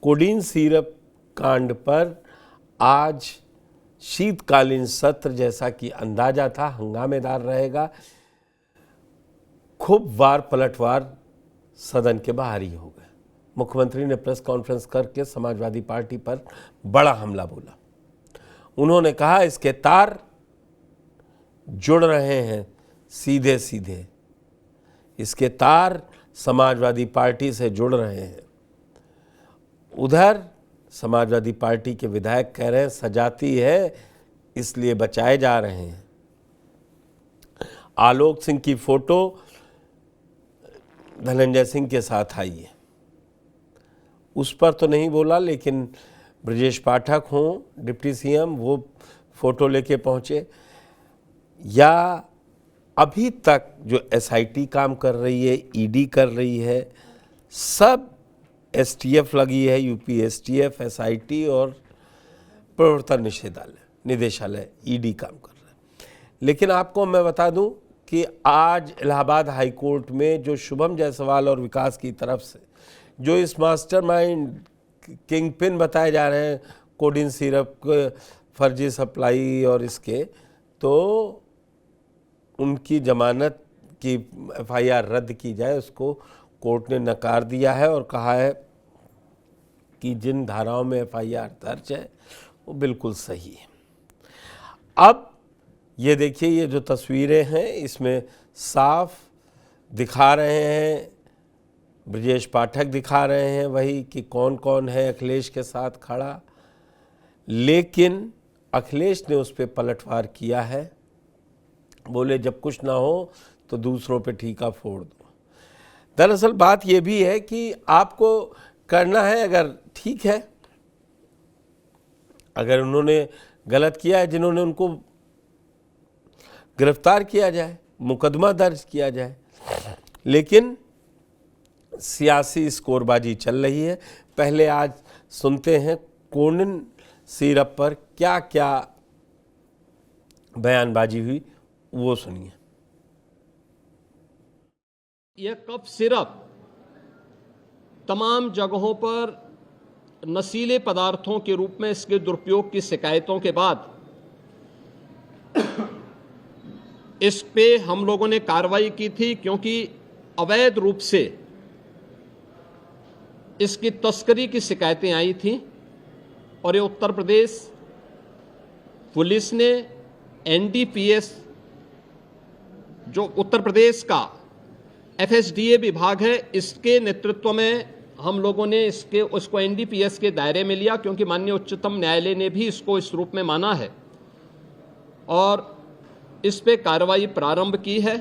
Codeine syrup कांड पर आज शीतकालीन सत्र, जैसा कि अंदाजा था, हंगामेदार रहेगा। खूब वार पलटवार सदन के बाहर ही हो गए। मुख्यमंत्री ने प्रेस कॉन्फ्रेंस करके समाजवादी पार्टी पर बड़ा हमला बोला। उन्होंने कहा इसके तार जुड़ रहे हैं सीधे सीधे, इसके तार समाजवादी पार्टी से जुड़ रहे हैं। उधर समाजवादी पार्टी के विधायक कह रहे हैं सजाती है इसलिए बचाए जा रहे हैं। आलोक सिंह की फोटो धनंजय सिंह के साथ आई है, उस पर तो नहीं बोला, लेकिन ब्रजेश पाठक हों डिप्टी सीएम, वो फोटो लेके पहुंचे। या अभी तक जो एसआईटी काम कर रही है, ईडी कर रही है, सब एसटीएफ लगी है, यूपी एसटीएफ, एसआईटी और प्रवर्तन निदेशालय ईडी काम कर रहा है। लेकिन आपको मैं बता दूं कि आज इलाहाबाद हाई कोर्ट में जो शुभम जायसवाल और विकास की तरफ से जो इस मास्टरमाइंड किंग पिन बताए जा रहे हैं कोडीन सिरप फर्जी सप्लाई और इसके, तो उनकी जमानत की एफआईआर रद्द की जाए, उसको कोर्ट ने नकार दिया है और कहा है कि जिन धाराओं में एफआईआर दर्ज है वो बिल्कुल सही है। अब ये देखिए, ये जो तस्वीरें हैं इसमें साफ दिखा रहे हैं, ब्रजेश पाठक दिखा रहे हैं वही कि कौन कौन है अखिलेश के साथ खड़ा, लेकिन अखिलेश ने उस पर पलटवार किया है। बोले जब कुछ ना हो तो दूसरों पे ठीका फोड़ दो। दरअसल बात यह भी है कि आपको करना है, अगर ठीक है, अगर उन्होंने गलत किया है, जिन्होंने उनको गिरफ्तार किया जाए, मुकदमा दर्ज किया जाए। लेकिन सियासी स्कोरबाजी चल रही है। पहले आज सुनते हैं कोडीन सिरप पर क्या क्या बयानबाजी हुई, वो सुनिए। यह कफ सिरप तमाम जगहों पर नशीले पदार्थों के रूप में इसके दुरुपयोग की शिकायतों के बाद इस पे हम लोगों ने कार्रवाई की थी, क्योंकि अवैध रूप से इसकी तस्करी की शिकायतें आई थी। और ये उत्तर प्रदेश पुलिस ने एनडीपीएस, जो उत्तर प्रदेश का एफएसडीए विभाग है, इसके नेतृत्व में हम लोगों ने उसको एनडीपीएस के दायरे में लिया, क्योंकि माननीय उच्चतम न्यायालय ने भी इसको इस रूप में माना है और इस पे कार्रवाई प्रारंभ की है।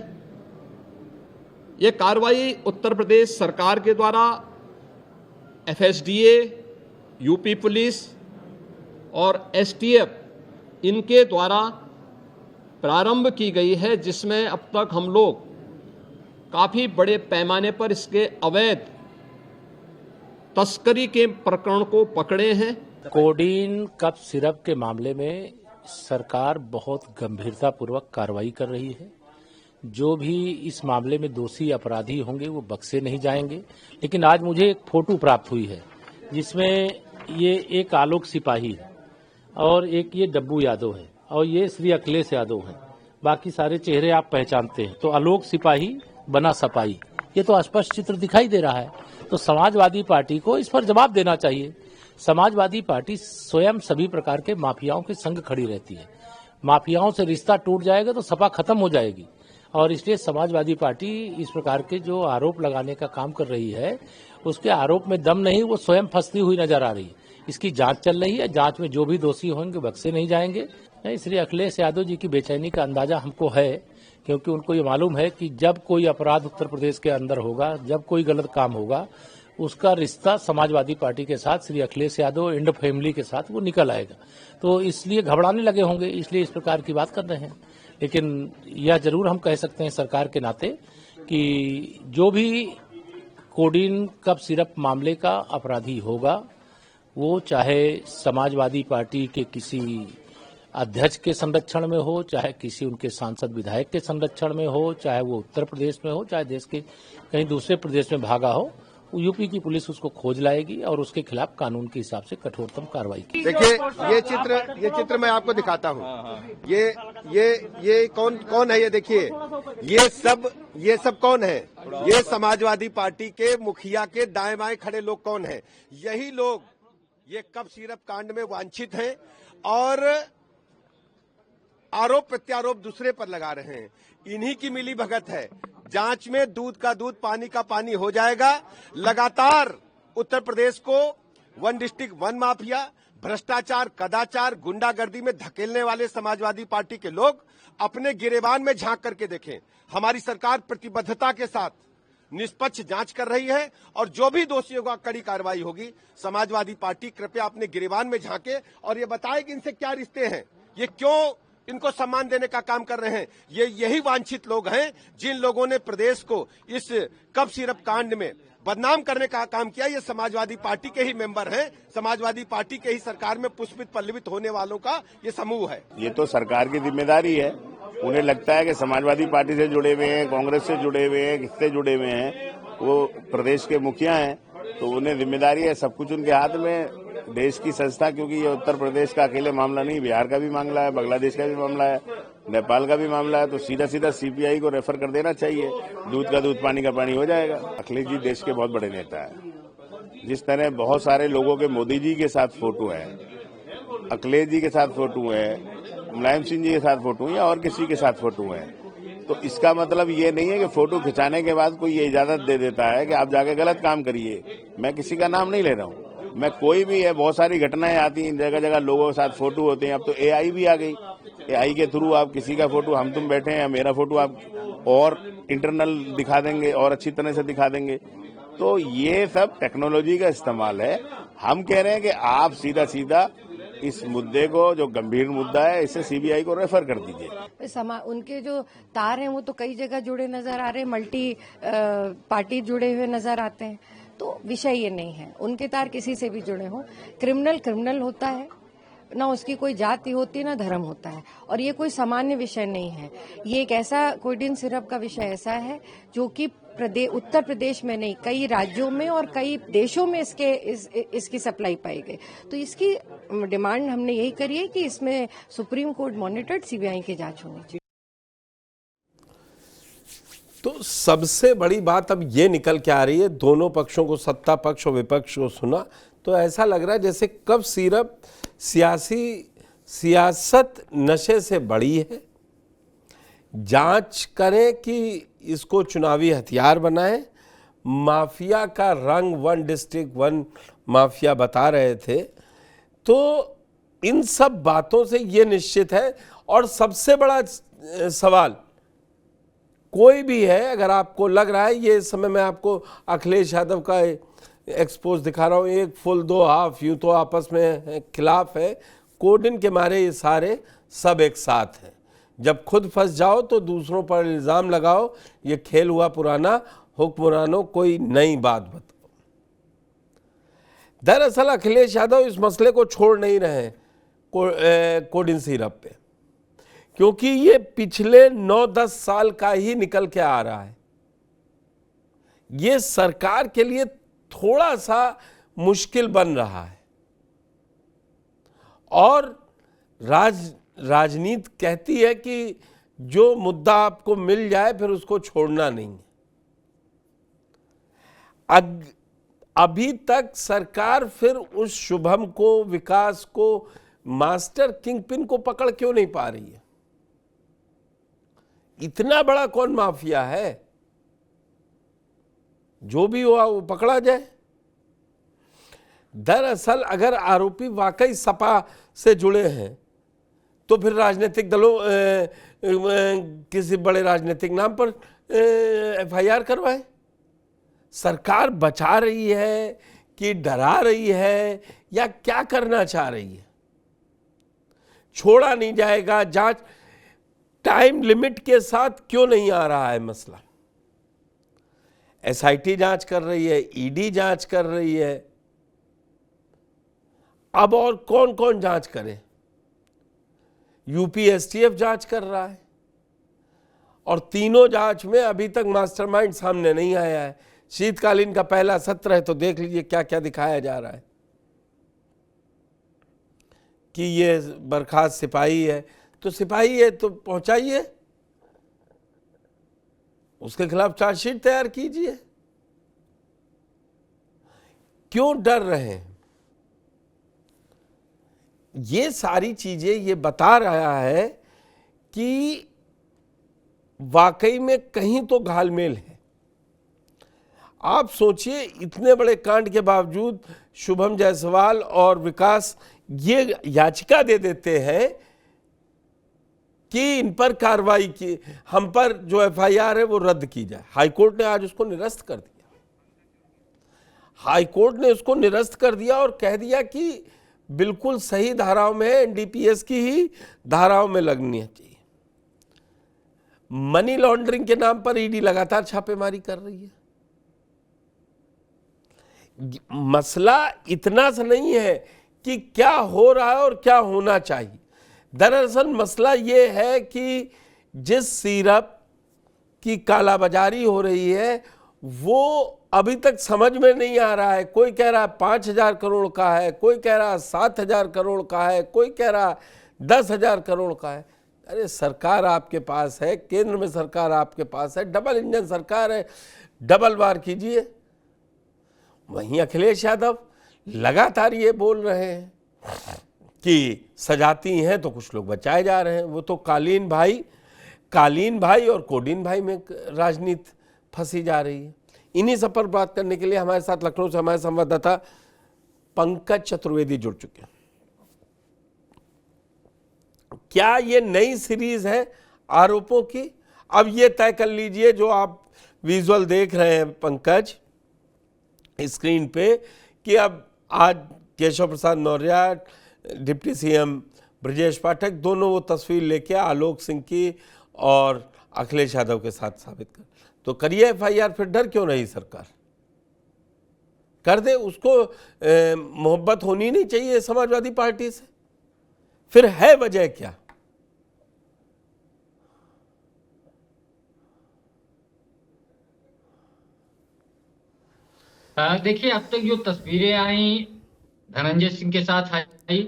ये कार्रवाई उत्तर प्रदेश सरकार के द्वारा एफएसडीए, यूपी पुलिस और एसटीएफ इनके द्वारा प्रारंभ की गई है, जिसमें अब तक हम लोग काफी बड़े पैमाने पर इसके अवैध तस्करी के प्रकरण को पकड़े हैं। कोडीन कफ सिरप के मामले में सरकार बहुत गंभीरता पूर्वक कार्रवाई कर रही है। जो भी इस मामले में दोषी अपराधी होंगे वो बख्शे नहीं जाएंगे। लेकिन आज मुझे एक फोटो प्राप्त हुई है जिसमें ये एक आलोक सिपाही है और एक ये डब्बू यादव है और ये श्री अखिलेश यादव है। बाकी सारे चेहरे आप पहचानते हैं। तो आलोक सिपाही बना सपाही, ये तो स्पष्ट चित्र दिखाई दे रहा है। तो समाजवादी पार्टी को इस पर जवाब देना चाहिए। समाजवादी पार्टी स्वयं सभी प्रकार के माफियाओं के संग खड़ी रहती है। माफियाओं से रिश्ता टूट जाएगा तो सपा खत्म हो जाएगी। और इसलिए समाजवादी पार्टी इस प्रकार के जो आरोप लगाने का काम कर रही है, उसके आरोप में दम नहीं, वो स्वयं फंसती हुई नजर आ रही है। इसकी जांच चल रही है, जांच में जो भी दोषी होंगे बख्शे नहीं जाएंगे। श्री अखिलेश यादव जी की बेचैनी का अंदाजा हमको है, क्योंकि उनको ये मालूम है कि जब कोई अपराध उत्तर प्रदेश के अंदर होगा, जब कोई गलत काम होगा, उसका रिश्ता समाजवादी पार्टी के साथ, श्री अखिलेश यादव इंड फैमिली के साथ वो निकल आएगा। तो इसलिए घबराने लगे होंगे, इसलिए इस प्रकार की बात कर रहे हैं। लेकिन यह जरूर हम कह सकते हैं सरकार के नाते कि जो भी कोडीन कफ सिरप मामले का अपराधी होगा, वो चाहे समाजवादी पार्टी के किसी अध्यक्ष के संरक्षण में हो, चाहे किसी उनके सांसद विधायक के संरक्षण में हो, चाहे वो उत्तर प्रदेश में हो, चाहे देश के कहीं दूसरे प्रदेश में भागा हो, यूपी की पुलिस उसको खोज लाएगी और उसके खिलाफ कानून के हिसाब से कठोरतम कार्रवाई की। देखिए ये चित्र मैं आपको दिखाता हूँ। ये कौन है? ये देखिए, ये सब कौन है? ये समाजवादी पार्टी के मुखिया के दाएं बाएं खड़े लोग कौन है? यही लोग ये कप सिरप कांड में वांछित हैं और आरोप प्रत्यारोप दूसरे पर लगा रहे हैं। इन्हीं की मिली भगत है। जांच में दूध का दूध पानी का पानी हो जाएगा। लगातार उत्तर प्रदेश को वन डिस्ट्रिक्ट वन माफिया, भ्रष्टाचार, कदाचार, गुंडागर्दी में धकेलने वाले समाजवादी पार्टी के लोग अपने गिरेबान में झांक करके देखें। हमारी सरकार प्रतिबद्धता के साथ निष्पक्ष जांच कर रही है और जो भी दोषियों का कड़ी कार्रवाई होगी। समाजवादी पार्टी कृपया अपने गिरेबान में झांके और ये बताए कि इनसे क्या रिश्ते हैं, ये क्यों इनको सम्मान देने का काम कर रहे हैं। ये यही वांछित लोग हैं जिन लोगों ने प्रदेश को इस कप सिरप कांड में बदनाम करने का काम किया। ये समाजवादी पार्टी के ही मेंबर हैं, समाजवादी पार्टी के ही सरकार में पुष्पित पल्लवित होने वालों का ये समूह है। ये तो सरकार की जिम्मेदारी है। उन्हें लगता है कि समाजवादी पार्टी से जुड़े हुए हैं, कांग्रेस से जुड़े हुए हैं, किससे जुड़े हुए हैं, वो प्रदेश के मुखिया हैं, तो उन्हें जिम्मेदारी है। सब कुछ उनके हाथ में। देश की संस्था, क्योंकि ये उत्तर प्रदेश का अकेले मामला नहीं, बिहार का भी मामला है, बांग्लादेश का भी मामला है, नेपाल का भी मामला है, तो सीधा सीधा सीबीआई को रेफर कर देना चाहिए। दूध का दूध पानी का पानी हो जाएगा। अखिलेश जी देश के बहुत बड़े नेता है। जिस तरह बहुत सारे लोगों के मोदी जी के साथ फोटो है, अखिलेश जी के साथ फोटो है, मुलायम सिंह जी के साथ फोटो है या और किसी के साथ फोटो है, तो इसका मतलब ये नहीं है कि फोटो खिंचाने के बाद कोई ये इजाजत दे देता है कि आप जाके गलत काम करिए। मैं किसी का नाम नहीं ले रहा हूँ, मैं कोई भी है। बहुत सारी घटनाएं आती हैं, जगह जगह लोगों के साथ फोटो होते हैं। अब तो एआई भी आ गई। एआई के थ्रू आप किसी का फोटो, हम तुम बैठे हैं, मेरा फोटो आप और इंटरनल दिखा देंगे और अच्छी तरह से दिखा देंगे। तो ये सब टेक्नोलॉजी का इस्तेमाल है। हम कह रहे हैं कि आप सीधा सीधा इस मुद्दे को, जो गंभीर मुद्दा है, इसे सीबीआई को रेफर कर दीजिए। उनके जो तार हैं वो तो कई जगह जुड़े नजर आ रहे हैं, मल्टी पार्टी जुड़े हुए नजर आते हैं। तो विषय ये नहीं है, उनके तार किसी से भी जुड़े हों। क्रिमिनल होता है, ना उसकी कोई जाति होती है ना धर्म होता है, और ये कोई सामान्य विषय नहीं है। ये एक ऐसा कोडिन सिरप का विषय ऐसा है जो कि उत्तर प्रदेश में नहीं, कई राज्यों में और कई देशों में इसकी सप्लाई पाई गई। तो इसकी डिमांड हमने यही करी है कि इसमें सुप्रीम कोर्ट मॉनिटर्ड सीबीआई की जांच होनी चाहिए। तो सबसे बड़ी बात अब ये निकल के आ रही है, दोनों पक्षों को, सत्ता पक्ष और विपक्ष को सुना तो ऐसा लग रहा है जैसे कप सिरप सियासत नशे से बड़ी है। जांच करें कि इसको चुनावी हथियार बनाएं। माफिया का रंग वन डिस्ट्रिक्ट वन माफिया बता रहे थे। तो इन सब बातों से ये निश्चित है। और सबसे बड़ा सवाल कोई भी है, अगर आपको लग रहा है, ये समय मैं आपको अखिलेश यादव का एक्सपोज दिखा रहा हूँ, एक फुल दो हाफ, यूं तो आपस में खिलाफ है, कोडिन के मारे ये सारे सब एक साथ हैं। जब खुद फंस जाओ तो दूसरों पर इल्ज़ाम लगाओ, ये खेल हुआ पुराना, हुक्मरानों कोई नई बात बताओ। दरअसल अखिलेश यादव इस मसले को छोड़ नहीं रहे हैं कोडिन सिरप पे, क्योंकि ये पिछले 9-10 साल का ही निकल के आ रहा है। ये सरकार के लिए थोड़ा सा मुश्किल बन रहा है और राजनीति कहती है कि जो मुद्दा आपको मिल जाए फिर उसको छोड़ना नहीं है। अभी तक सरकार फिर उस शुभम को, विकास को, मास्टर किंगपिन को पकड़ क्यों नहीं पा रही है? इतना बड़ा कौन माफिया है? जो भी हुआ वो पकड़ा जाए। दरअसल अगर आरोपी वाकई सपा से जुड़े हैं तो फिर राजनीतिक दलों किसी बड़े राजनीतिक नाम पर एफआईआर करवाए। सरकार बचा रही है कि डरा रही है या क्या करना चाह रही है? छोड़ा नहीं जाएगा। जांच टाइम लिमिट के साथ क्यों नहीं आ रहा है मसला? एसआईटी जांच कर रही है, ईडी जांच कर रही है, अब और कौन कौन जांच करे? यूपीएसटीएफ जांच कर रहा है और तीनों जांच में अभी तक मास्टरमाइंड सामने नहीं आया है। शीतकालीन का पहला सत्र है तो देख लीजिए क्या क्या दिखाया जा रहा है कि ये बर्खास्त सिपाही है, तो सिपाही है तो पहुंचाइए, उसके खिलाफ चार्जशीट तैयार कीजिए। क्यों डर रहे हैं? ये सारी चीजें ये बता रहा है कि वाकई में कहीं तो घालमेल है। आप सोचिए, इतने बड़े कांड के बावजूद शुभम जायसवाल और विकास ये याचिका दे देते हैं कि इन पर कार्रवाई की, हम पर जो एफआईआर है वो रद्द की जाए। हाईकोर्ट ने आज उसको निरस्त कर दिया। हाईकोर्ट ने उसको निरस्त कर दिया और कह दिया कि बिल्कुल सही धाराओं में, एनडीपीएस की ही धाराओं में लगनी चाहिए। मनी लॉन्ड्रिंग के नाम पर ईडी लगातार छापेमारी कर रही है। मसला इतना सा नहीं है कि क्या हो रहा है और क्या होना चाहिए। दरअसल मसला ये है कि जिस सिरप की कालाबाजारी हो रही है वो अभी तक समझ में नहीं आ रहा है। कोई कह रहा है 5,000 करोड़ का है, कोई कह रहा है 7,000 करोड़ का है, कोई कह रहा है 10,000 करोड़ का है। अरे सरकार आपके पास है, केंद्र में सरकार आपके पास है, डबल इंजन सरकार है, डबल बार कीजिए। वहीं अखिलेश यादव लगातार ये बोल रहे हैं कि सजाती हैं तो कुछ लोग बचाए जा रहे हैं। वो तो कालीन भाई और कोडीन भाई में राजनीति फंसी जा रही है। इन्हीं सब पर बात करने के लिए हमारे साथ लखनऊ से हमारे संवाददाता पंकज चतुर्वेदी जुड़ चुके हैं। क्या ये नई सीरीज है आरोपों की? अब ये तय कर लीजिए, जो आप विजुअल देख रहे हैं पंकज स्क्रीन पे, कि अब आज केशव प्रसाद मौर्य, डिप्टी सीएम ब्रजेश पाठक दोनों वो तस्वीर लेके आलोक सिंह की और अखिलेश यादव के साथ साबित कर, तो करिए एफआईआर। फिर डर क्यों रही सरकार? कर दे उसको। मोहब्बत होनी नहीं चाहिए समाजवादी पार्टी से? फिर है वजह क्या? देखिए, अब तक जो तस्वीरें आई धनंजय सिंह के साथ आई,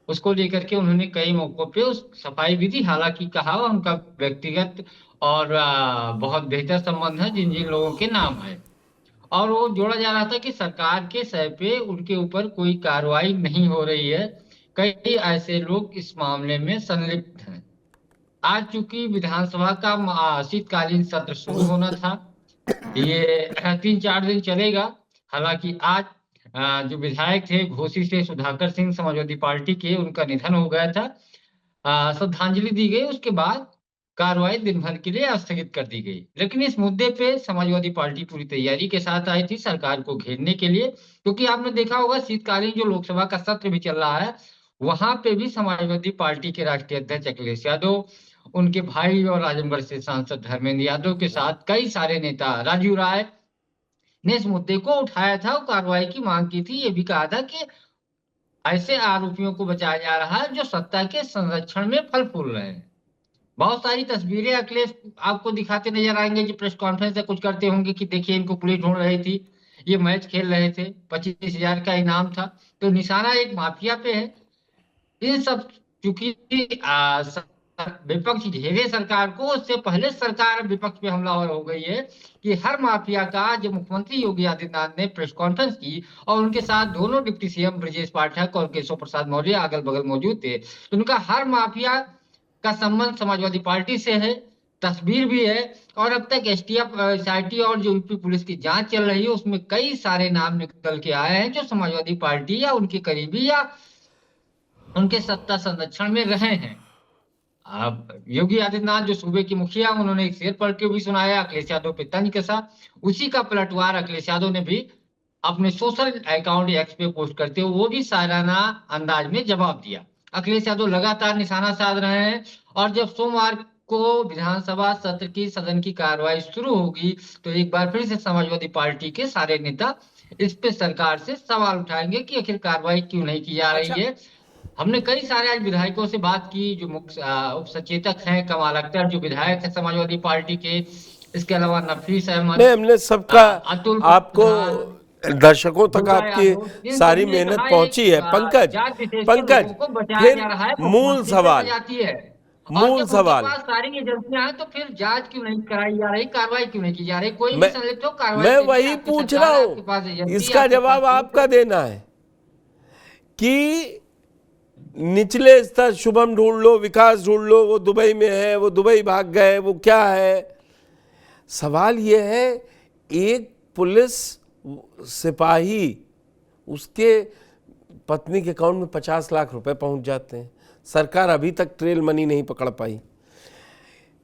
उसको लेकर के उन्होंने कई मौकों पे उस सफाई भी दी। हालांकि कहा उनका व्यक्तिगत और बहुत बेहतर संबंध है जिन जिन लोगों के नाम है, और वो जोड़ा जा रहा था कि सरकार के सर पे उनके ऊपर कोई कार्रवाई नहीं हो रही है। कई ऐसे लोग इस मामले में संलिप्त हैं। आज चूंकि विधानसभा का शीतकालीन सत्र शुरू होना था, ये 3-4 दिन चलेगा। हालांकि आज जो विधायक थे घोसी से सुधाकर सिंह समाजवादी पार्टी के, उनका निधन हो गया था। श्रद्धांजलि दी गई, उसके बाद कार्रवाई दिन भर के लिए स्थगित कर दी गई। लेकिन इस मुद्दे पे समाजवादी पार्टी पूरी तैयारी के साथ आई थी सरकार को घेरने के लिए, क्योंकि आपने देखा होगा शीतकालीन जो लोकसभा का सत्र भी चल रहा है, वहां पे भी समाजवादी पार्टी के राष्ट्रीय अध्यक्ष अखिलेश यादव, उनके भाई और आजमगढ़ से सांसद धर्मेंद्र यादव के साथ कई सारे नेता, राजू राय ने इस मुद्दे को उठाया था और कार्रवाई की मांग की थी। ये भी कहा था कि ऐसे आरोपियों को बचाया जा रहा है जो सत्ता के संरक्षण में फल फूल रहे हैं। बहुत सारी तस्वीरें अखिलेश आपको दिखाते नजर आएंगे, जो प्रेस कॉन्फ्रेंस से कुछ करते होंगे कि देखिए इनको पुलिस ढूंढ रही थी, ये मैच खेल रहे थे, 25,000 का इनाम था। तो निशाना एक माफिया पे है। इन सब चूंकि विपक्ष घेरे सरकार को, उससे पहले सरकार विपक्ष पे हमलावर हो गई है कि हर माफिया का, जो मुख्यमंत्री योगी आदित्यनाथ ने प्रेस कॉन्फ्रेंस की और उनके साथ दोनों डिप्टी सीएम ब्रजेश पाठक और केशव प्रसाद मौर्य अगल बगल मौजूद थे, तो उनका हर माफिया का संबंध समाजवादी पार्टी से है, तस्वीर भी है। और अब तक एसटीएफ, एसआईटी और जो यूपी पुलिस की जांच चल रही है, उसमें कई सारे नाम निकल के आए हैं जो समाजवादी पार्टी या उनके करीबी या उनके सत्ता संरक्षण में रहे हैं। अब योगी आदित्यनाथ जो सूबे की मुखिया, उन्होंने एक शेर पढ़ के भी सुनाया अखिलेश यादव पे तंज कसा। उसी का पलटवार अखिलेश यादव ने भी अपने सोशल अकाउंट एक्स पे पोस्ट करते हुए वो भी शायराना अंदाज में जवाब दिया। अखिलेश यादव लगातार निशाना साध रहे हैं, और जब सोमवार को विधानसभा सत्र की सदन की कार्रवाई शुरू होगी तो एक बार फिर से समाजवादी पार्टी के सारे नेता इस पे सरकार से सवाल उठाएंगे कि आखिर कार्रवाई क्यों नहीं की जा रही है। हमने कई सारे आज विधायकों से बात की, जो मुख्य उप सचेतक हैं कमाल अख्तर, जो विधायक है समाजवादी पार्टी के, इसके अलावा नफीस अहमद, नहीं, हमने सबका अतुल आपको प्रधान, दर्शकों तक दुर्गा आपकी यादव, इन सारी सभी ने मेहनत कहा पहुंची है। पंकज, जात विशेष के पंकज, लोगों को बचाया फिर जा रहा है, मूल मुख्यमंत्री से सवाल, बजाती है। और मूल जब उनके सवाल पास सारी एजेंसियां हैं तो फिर जांच क्यों नहीं कराई जा रही, कार्रवाई क्यों नहीं की जा रही? कोई भी मैं संलिप्त हो, कार्रवाई मैं करिए। वही आपकी पूछ सरकार रहा है, आपके पास हूं, एजेंसी है, इसका आपके जवाब पास आपका देना है कि निचले स्तर शुभम ढूंढ लो, विकास ढूंढ लो, वो दुबई में है, वो दुबई भाग गए, वो क्या है। सवाल ये है, एक पुलिस सिपाही, उसके पत्नी के अकाउंट में 50 लाख रुपए पहुंच जाते हैं, सरकार अभी तक ट्रेल मनी नहीं पकड़ पाई।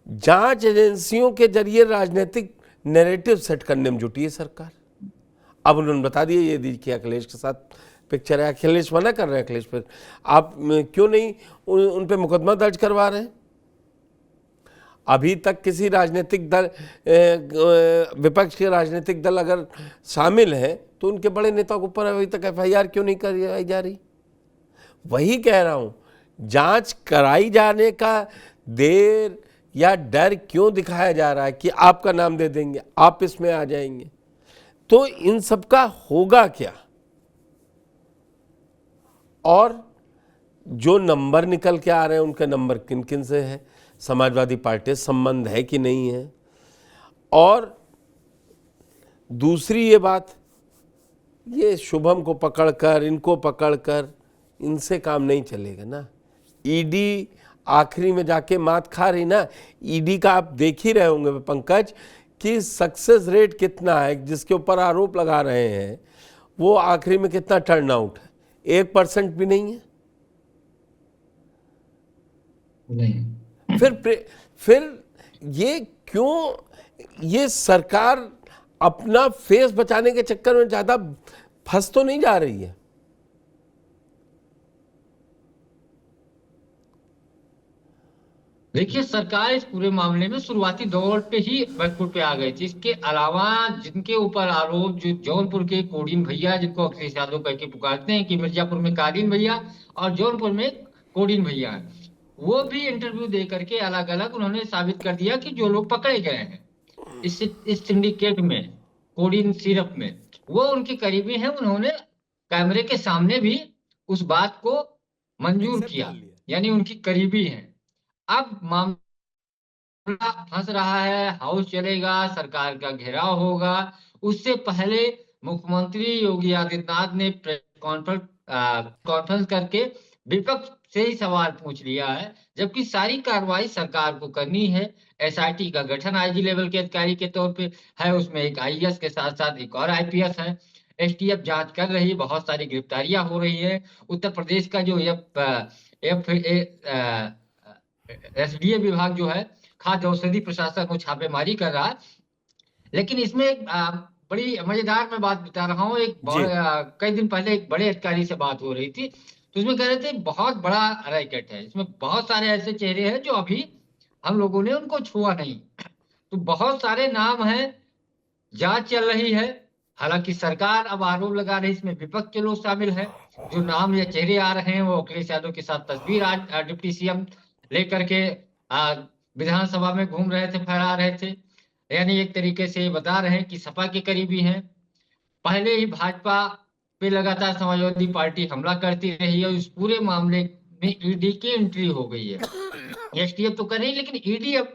जांच एजेंसियों के जरिए राजनीतिक नैरेटिव सेट करने में जुटी है सरकार। अब उन्होंने बता दिया, ये देखिए अखिलेश के साथ पिक्चर है, अखिलेश मना कर रहे हैं अखिलेश पर, आप क्यों नहीं उन पे मुकदमा दर्ज करवा रहे हैं? अभी तक किसी राजनीतिक दल, विपक्ष के राजनीतिक दल अगर शामिल हैं तो उनके बड़े नेताओं के ऊपर अभी तक एफआईआर क्यों नहीं कराई जा रही? वही कह रहा हूं, जांच कराई जाने का देर या डर क्यों दिखाया जा रहा है कि आपका नाम दे देंगे, आप इसमें आ जाएंगे, तो इन सब का होगा क्या? और जो नंबर निकल के आ रहे हैं उनके नंबर किन किन से है, समाजवादी पार्टी से संबंध है कि नहीं है? और दूसरी ये बात, ये शुभम को पकड़कर, इनको पकड़कर, इनसे काम नहीं चलेगा ना। ईडी आखिरी में जाके मात खा रही ना। ईडी का आप देख ही रहे होंगे पंकज कि सक्सेस रेट कितना है, जिसके ऊपर आरोप लगा रहे हैं वो आखिरी में कितना टर्न आउट है, 1% भी नहीं है। नहीं। फिर ये क्यों, ये सरकार अपना फेस बचाने के चक्कर में ज्यादा फंस तो नहीं जा रही है? देखिए, सरकार इस पूरे मामले में शुरुआती दौर पे ही बैकफुट पे आ गई थी। इसके अलावा जिनके ऊपर आरोप, जो जौनपुर के कोडिन भैया, जिनको अखिलेश यादव कह के पुकारते हैं, कि मिर्जापुर में कालीन भैया और जौनपुर में कोडिन भैया है, वो भी इंटरव्यू दे करके अलग अलग उन्होंने साबित कर दिया कि जो लोग पकड़े गए हैं इस सिंडिकेट में, कोडिन सिरप में, वो उनके करीबी हैं। उन्होंने कैमरे के सामने भी उस बात को मंजूर किया, यानी उनकी करीबी हैं। अब मामला फंस रहा है, हाउस चलेगा, सरकार का घेराव होगा। उससे पहले मुख्यमंत्री योगी आदित्यनाथ ने प्रेस कॉन्फ्रेंस करके विपक्ष से ही सवाल पूछ लिया है, जबकि सारी कार्रवाई सरकार को करनी है। एसआईटी का गठन आईजी लेवल के अधिकारी के तौर पे है, उसमें एक आईएएस के साथ साथ एक और आईपीएस है। एसटीएफ जांच कर रही है, बहुत सारी गिरफ्तारियां हो रही है। उत्तर प्रदेश का जो एसडीए विभाग जो है, खाद्य औषधि प्रशासन, वो छापेमारी कर रहा है। लेकिन इसमें एक बड़ी मजेदार मैं बात बता रहा हूँ। कई दिन पहले एक बड़े अधिकारी से बात हो रही थी, तो उसमें कह रहे थे बहुत बड़ा रैकेट है, इसमें बहुत सारे ऐसे चेहरे हैं जो अभी हम लोगों ने उनको छुआ नहीं। तो बहुत सारे नाम हैं, जांच चल रही है। हालांकि सरकार अब आरोप लगा रही है, इसमें विपक्ष के लोग शामिल हैं। जो नाम या चेहरे आ रहे हैं, वो अखिलेश यादव के साथ तस्वीर आज डिप्टी सीएम लेकर के विधानसभा में घूम रहे थे, फहरा रहे थे। यानी एक तरीके से बता रहे हैं कि सपा के करीबी हैं। पहले ही भाजपा पे लगातार समाजवादी पार्टी हमला करती रही है। इस पूरे मामले में ईडी की एंट्री हो गई है। एसटीएफ तो कर रही, लेकिन ईडी अब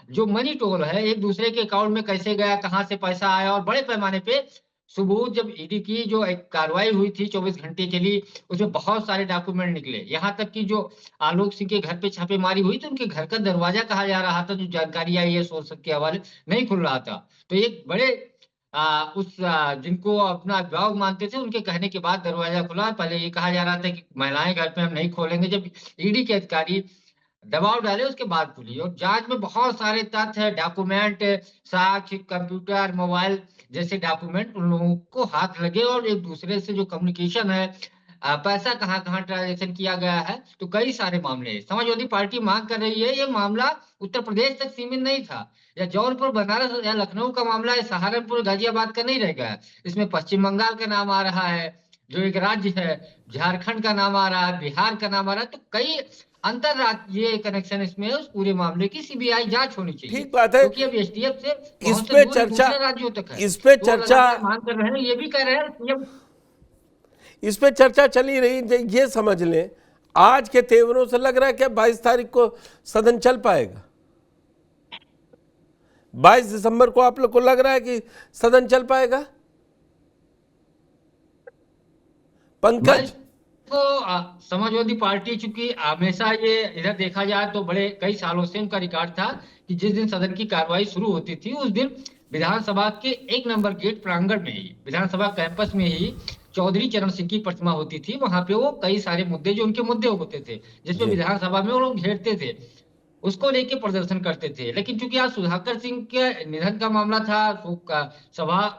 जो मनी टोल है, एक दूसरे के अकाउंट में कैसे गया, कहां से पैसा आया, और बड़े पैमाने पे सुबह जब ईडी की जो एक कार्रवाई हुई थी 24 घंटे चली, उसमें बहुत सारे डॉक्यूमेंट निकले। यहाँ तक कि जो आलोक सिंह के घर पे छापेमारी हुई तो उनके घर का दरवाजा कहा जा रहा था, जो जानकारी आई है सोर्स के हवाले, नहीं खुल रहा था। तो एक बड़े जिनको अपना अभिभावक मानते थे, उनके कहने के बाद दरवाजा खुला। पहले ये कहा जा रहा था कि महिलाएं घर पे हम नहीं खोलेंगे, जब ईडी के अधिकारी दबाव डाले उसके बाद खुली। और जांच में बहुत सारे तथ्य, डॉक्यूमेंट, साक्ष्य, कंप्यूटर, मोबाइल जैसे डॉक्यूमेंट उन लोगों को हाथ लगे, और एक दूसरे से जो कम्युनिकेशन है, पैसा कहाँ कहाँ ट्रांजेक्शन किया गया है, तो कई सारे मामले हैं। समाजवादी पार्टी मांग कर रही है, ये मामला उत्तर प्रदेश तक सीमित नहीं था, या जौनपुर, बनारस या लखनऊ का मामला है, सहारनपुर, गाजियाबाद का नहीं रह गया। इसमें पश्चिम बंगाल का नाम आ रहा है, जो एक राज्य है, झारखंड का नाम आ रहा है, बिहार का नाम आ रहा है। तो कई अंतरराज्यीय कनेक्शन इसमें है, उस पूरे मामले की सीबीआई जांच होनी चाहिए। ठीक बात है। क्योंकि अब एसटीएफ से इस बहुत पे से दूर चर्चा, दूसरे राज्यों तक है। इस पे तो चर्चा, लगातार मांग कर रहे हैं, ये भी कह रहे हैं सीएम। इस पे चर्चा चली रही। ये समझ लें आज के तेवरों से लग रहा है कि 22 तारीख को सदन चल पाएगा। 22 दिसंबर को आप लोग को लग रहा है कि सदन चल पाएगा? पंकज, तो समाजवादी पार्टी, चूंकि हमेशा ये इधर देखा जाए तो बड़े कई सालों से उनका रिकॉर्ड था कि जिस दिन सदन की कार्रवाई शुरू होती थी उस दिन विधानसभा के 1 नंबर गेट प्रांगण में ही, विधानसभा कैंपस में ही चौधरी चरण सिंह की प्रतिमा होती थी। वहां पे वो कई सारे मुद्दे जो उनके मुद्दे होते थे, जिसमें विधानसभा में वो लोग घेरते थे, उसको लेके प्रदर्शन करते थे। लेकिन चूंकि आज सुधाकर सिंह के निधन का मामला था, तो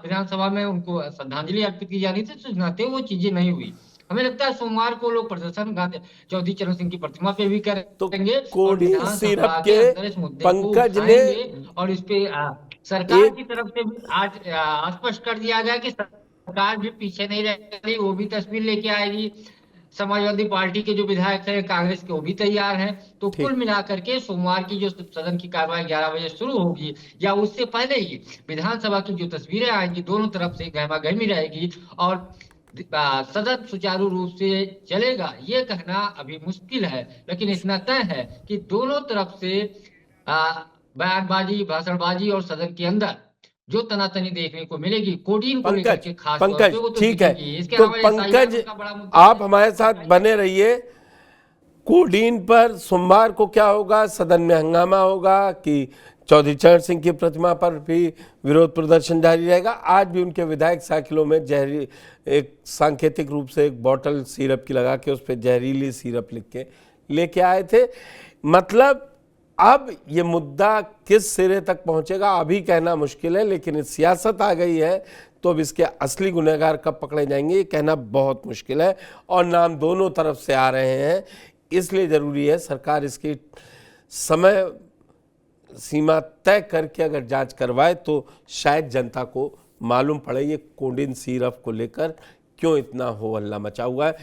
विधानसभा में उनको श्रद्धांजलि अर्पित की जानी थी, तो नाते वो चीजें नहीं हुई। हमें लगता है सोमवार को लोग प्रदर्शन चौधरी चरण सिंह की प्रतिमा पे भी करेंगे और कोडिन विधानसभा सिरप के के अंदर इस मुद्दे को पंकज ने उठाएंगे और इस पे सरकार एक की तरफ से भी आज स्पष्ट कर दिया गया कि सरकार भी पीछे नहीं रहेगी, वो भी तस्वीर लेके आएगी। समाजवादी पार्टी के जो विधायक हैं, कांग्रेस के, वो भी तैयार हैं। तो कुल मिलाकर के सोमवार की जो सदन की कार्रवाई 11 बजे शुरू होगी या उससे पहले ही विधानसभा की जो तस्वीरें आएंगी, दोनों तरफ से गहमा गहमी रहेगी और सदन सुचारू रूप से चलेगा, ये कहना अभी मुश्किल है। लेकिन इतना तय है कि दोनों तरफ से बयानबाजी, भाषणबाजी और सदन के अंदर जो तनातनी देखने को मिलेगी कोडीन को लेकर के खास तौर पे, वो तो ठीक है। दिखेगी। इसके तो अलावा पंकज, SIR का बड़ा मुद्दा आप हमारे साथ बने रहिए। कोडीन पर सोमवार को क्या होगा? सदन में हंगामा होगा कि चौधरी चरण सिंह की प्रतिमा पर भी विरोध प्रदर्शन जारी रहेगा? आज भी उनके विधायक साइकिलों में जहरी, एक सांकेतिक रूप से एक बोतल सिरप की लगा के उस पर जहरीली सिरप लिख के लेके आए थे। मतलब अब ये मुद्दा किस सिरे तक पहुंचेगा अभी कहना मुश्किल है, लेकिन सियासत आ गई है तो अब इसके असली गुनहगार कब पकड़े जाएंगे ये कहना बहुत मुश्किल है। और नाम दोनों तरफ से आ रहे हैं, इसलिए ज़रूरी है सरकार इसकी समय सीमा तय करके अगर जांच करवाए तो शायद जनता को मालूम पड़े ये कोडिन सिरप को लेकर क्यों इतना हो हल्ला मचा हुआ है।